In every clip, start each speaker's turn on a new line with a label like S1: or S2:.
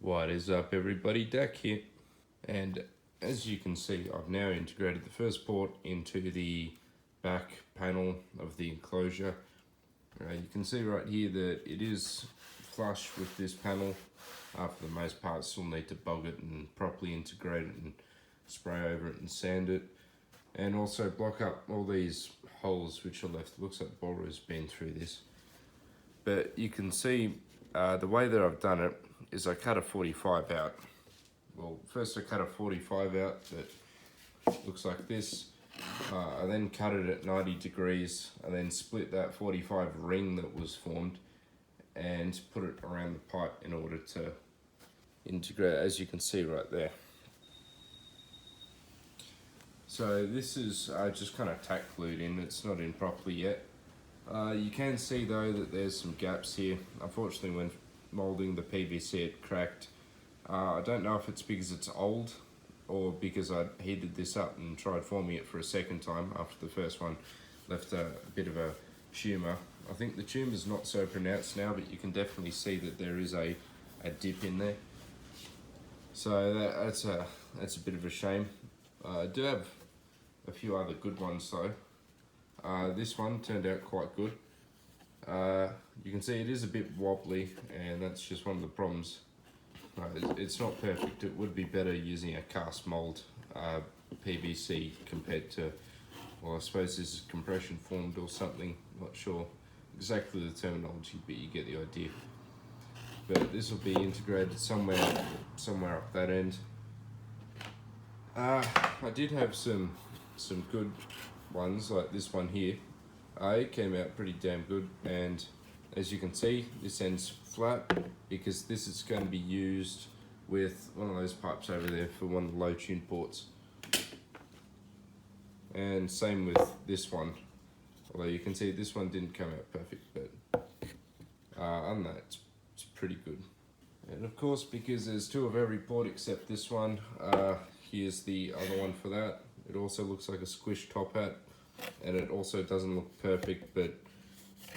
S1: What is up, everybody? Dak here, and as you can see, I've now integrated the first port into the back panel of the enclosure. You can see right here that it is flush with this panel. For the most part, still need to bog it and properly integrate it and spray over it and sand it, and also block up all these holes which are left. It looks like Bora has been through this, but you can see the way that I've done it is I cut a 45 out. Well, first I cut a 45 out that looks like this. I then cut it at 90 degrees. I then split that 45 ring that was formed and put it around the pipe in order to integrate, as you can see right there. So this is just kind of tack glued in. It's not in properly yet. You can see though that there's some gaps here. Unfortunately, when moulding the PVC it cracked. I don't know if it's because it's old or because I heated this up and tried forming it for a second time after the first one left a bit of a tumour. I think the tumour's not so pronounced now, but you can definitely see that there is a dip in there. So that's a bit of a shame. I do have a few other good ones though. This one turned out quite good. You can see it is a bit wobbly, and that's just one of the problems. It's not perfect. It would be better using a cast mold PVC compared to, well, I suppose this is compression formed or something. Not sure exactly the terminology, but you get the idea. But this will be integrated somewhere up that end. I did have some good ones like this one here. It came out pretty damn good, and as you can see, this end's flat because this is going to be used with one of those pipes over there for one of the low tune ports. And same with this one, although you can see this one didn't come out perfect, but other than that, it's pretty good. And of course, because there's two of every port except this one, here's the other one for that. It also looks like a squish top hat, and it also doesn't look perfect, but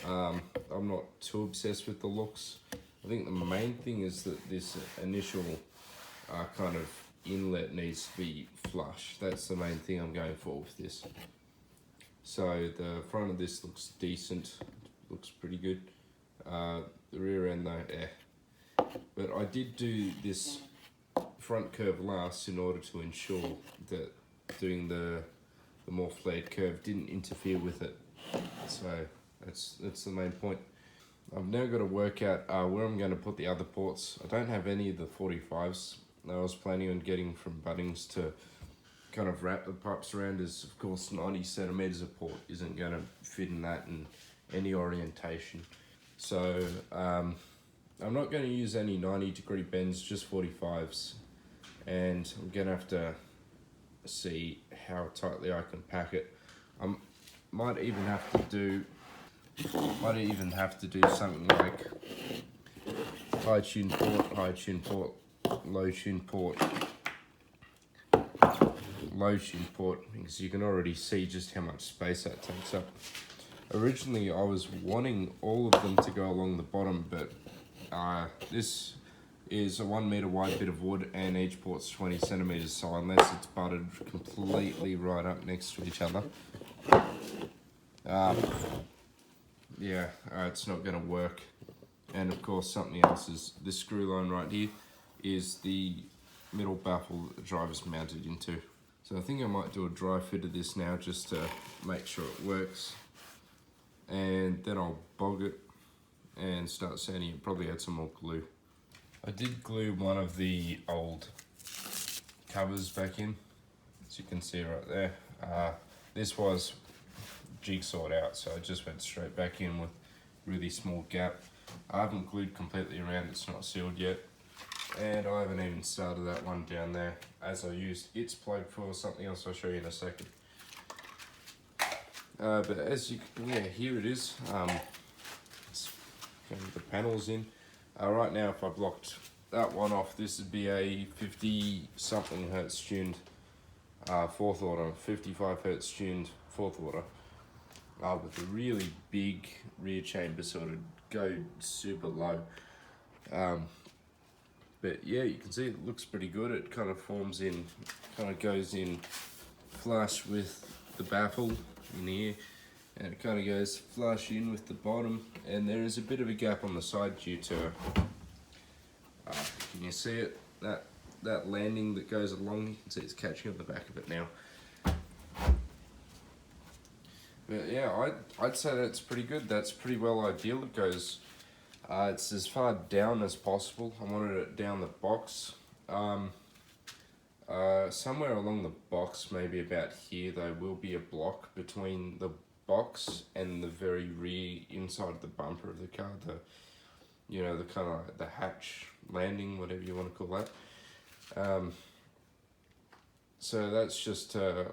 S1: I'm not too obsessed with the looks. I think the main thing is that this initial kind of inlet needs to be flush. That's the main thing I'm going for with this. So the front of this looks decent, looks pretty good. The rear end though, But I did do this front curve last in order to ensure that doing the more flared curve didn't interfere with it. So that's the main point. I've now got to work out where I'm going to put the other ports. I don't have any of the 45s that I was planning on getting from Bunnings to kind of wrap the pipes around, as of course 90 centimeters of port isn't going to fit in that in any orientation. So I'm not going to use any 90-degree bends, just 45s, and I'm going to have to see how tightly I can pack it. Might even have to do something like high tune port, low tune port, because you can already see just how much space that takes up. Originally I was wanting all of them to go along the bottom, but this is a 1 meter wide bit of wood and each port's 20 centimeters, so unless it's butted completely right up next to each other, it's not going to work. And of course something else is this screw line right here is the middle baffle that the driver's mounted into. So I think I might do a dry fit of this now just to make sure it works, and then I'll bog it and start sanding it. Probably add some more glue. I did glue one of the old covers back in, as you can see right there. This was jigsawed out, so I just went straight back in with really small gap. I haven't glued completely around, it's not sealed yet, and I haven't even started that one down there, as I used its plug for something else I'll show you in a second. But as you here it is. It's got the panels in. Right now, if I blocked that one off, this would be a 50 something hertz tuned fourth order, 55 hertz tuned fourth order, with a really big rear chamber, so it would go super low. But yeah, you can see it looks pretty good. It kind of forms in, kind of goes in flush with the baffle in here, and it kind of goes flush in with the bottom, and there is a bit of a gap on the side due to, can you see it? That landing that goes along, you can see it's catching on the back of it now. But yeah, I'd say that's pretty good. That's pretty well ideal. It goes, it's as far down as possible. I wanted it down the box. Somewhere along the box, maybe about here, there will be a block between the box and the very rear inside of the bumper of the car. The, you know, the kind of the hatch landing, whatever you want to call that. So that's just to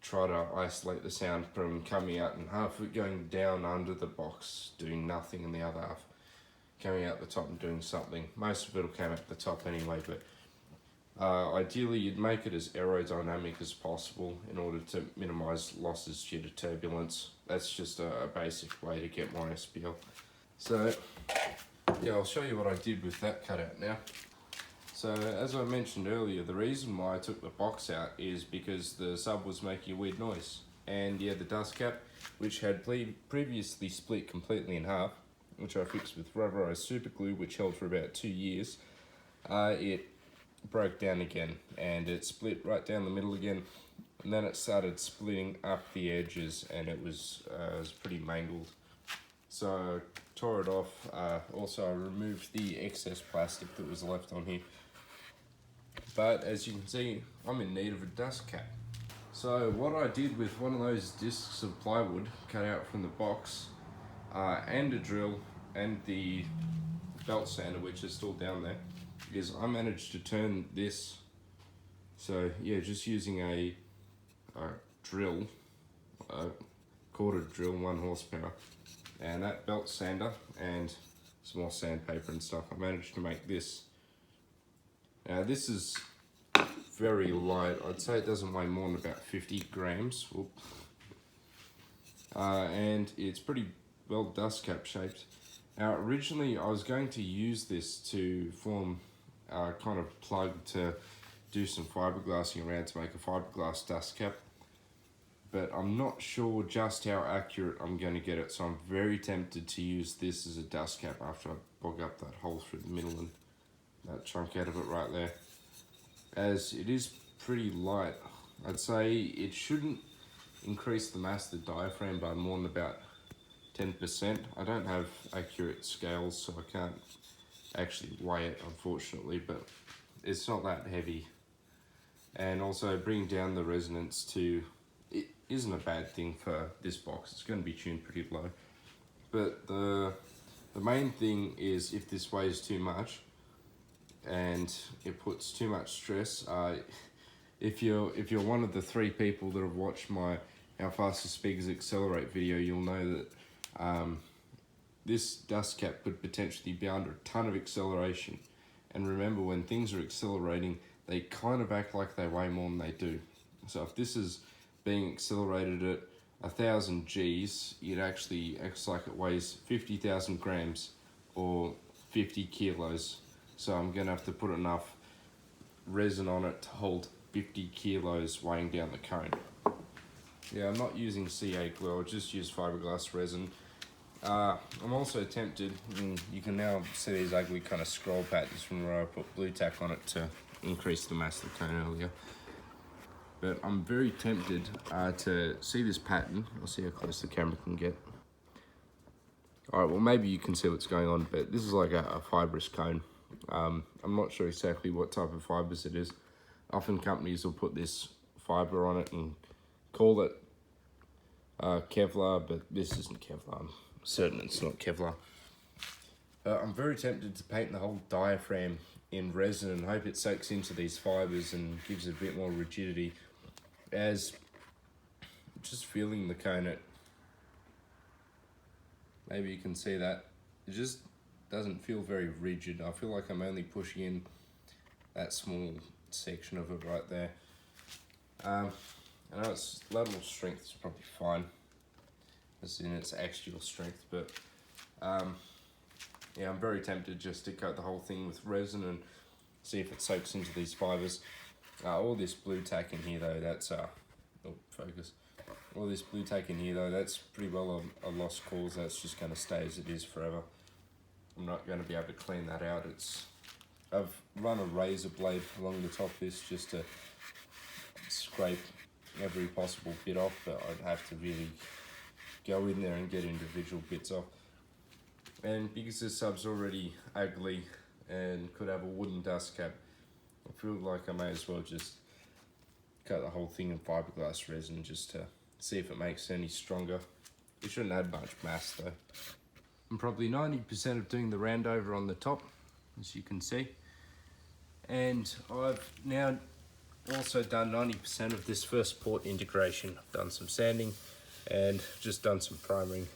S1: try to isolate the sound from coming out, and half of it going down under the box, doing nothing, and the other half coming out the top and doing something. Most of it will come out the top anyway, but ideally you'd make it as aerodynamic as possible in order to minimize losses due to turbulence. That's just a basic way to get more SPL. So yeah, I'll show you what I did with that cutout now. So as I mentioned earlier, the reason why I took the box out is because the sub was making a weird noise. And yeah, the dust cap, which had previously split completely in half, which I fixed with rubberized super glue, which held for about 2 years, it broke down again, and it split right down the middle again, and then it started splitting up the edges, and it was pretty mangled. So I tore it off. Also, I removed the excess plastic that was left on here. But as you can see, I'm in need of a dust cap. So what I did with one of those discs of plywood cut out from the box, and a drill and the belt sander, which is still down there, is I managed to turn this. So yeah, just using a drill, a quarter drill, 1 horsepower, and that belt sander and some more sandpaper and stuff, I managed to make this. Now this is very light. I'd say it doesn't weigh more than about 50 grams. And it's pretty well dust cap shaped. Now originally I was going to use this to form a kind of plug to do some fiberglassing around to make a fiberglass dust cap, but I'm not sure just how accurate I'm going to get it, so I'm very tempted to use this as a dust cap after I bog up that hole through the middle and that chunk out of it right there. As it is pretty light, I'd say it shouldn't increase the mass of the diaphragm by more than about 10%. I don't have accurate scales, so I can't actually weigh it, unfortunately, but it's not that heavy. And also bringing down the resonance to, it isn't a bad thing for this box. It's going to be tuned pretty low. But the main thing is, if this weighs too much and it puts too much stress, if you're one of the 3 people that have watched my How Fast the Speakers Accelerate video, you'll know that this dust cap could potentially be under a ton of acceleration. And remember, when things are accelerating, they kind of act like they weigh more than they do. So if this is being accelerated at 1,000 Gs, it actually acts like it weighs 50,000 grams or 50 kilos. So I'm gonna have to put enough resin on it to hold 50 kilos weighing down the cone. Yeah, I'm not using CA glue, I'll just use fiberglass resin. I'm also tempted, and you can now see these ugly kind of scroll patches from where I put blue tack on it to increase the mass of the cone earlier. But I'm very tempted to see this pattern. I'll see how close the camera can get. Alright, well maybe you can see what's going on, but this is like a fibrous cone. I'm not sure exactly what type of fibers it is. Often companies will put this fiber on it and call it Kevlar, but this isn't Kevlar. I'm certain it's not Kevlar. I'm very tempted to paint the whole diaphragm in resin and hope it soaks into these fibers and gives it a bit more rigidity. As just feeling the cone, maybe you can see that it just doesn't feel very rigid. I feel like I'm only pushing in that small section of it right there. I know its lateral strength is probably fine, as in its axial strength, but yeah, I'm very tempted just to coat the whole thing with resin and see if it soaks into these fibres. All this blue tack in here though, that's focus. All this blue tack in here though, that's pretty well a lost cause. That's just going to stay as it is forever. I'm not going to be able to clean that out. I've run a razor blade along the top of this just to scrape every possible bit off, but I'd have to really go in there and get individual bits off. And because this sub's already ugly and could have a wooden dust cap, I feel like I may as well just cut the whole thing in fiberglass resin just to see if it makes any stronger. It shouldn't add much mass though. I'm probably 90% of doing the round over on the top, as you can see. And I've now also done 90% of this first port integration. I've done some sanding and just done some primering.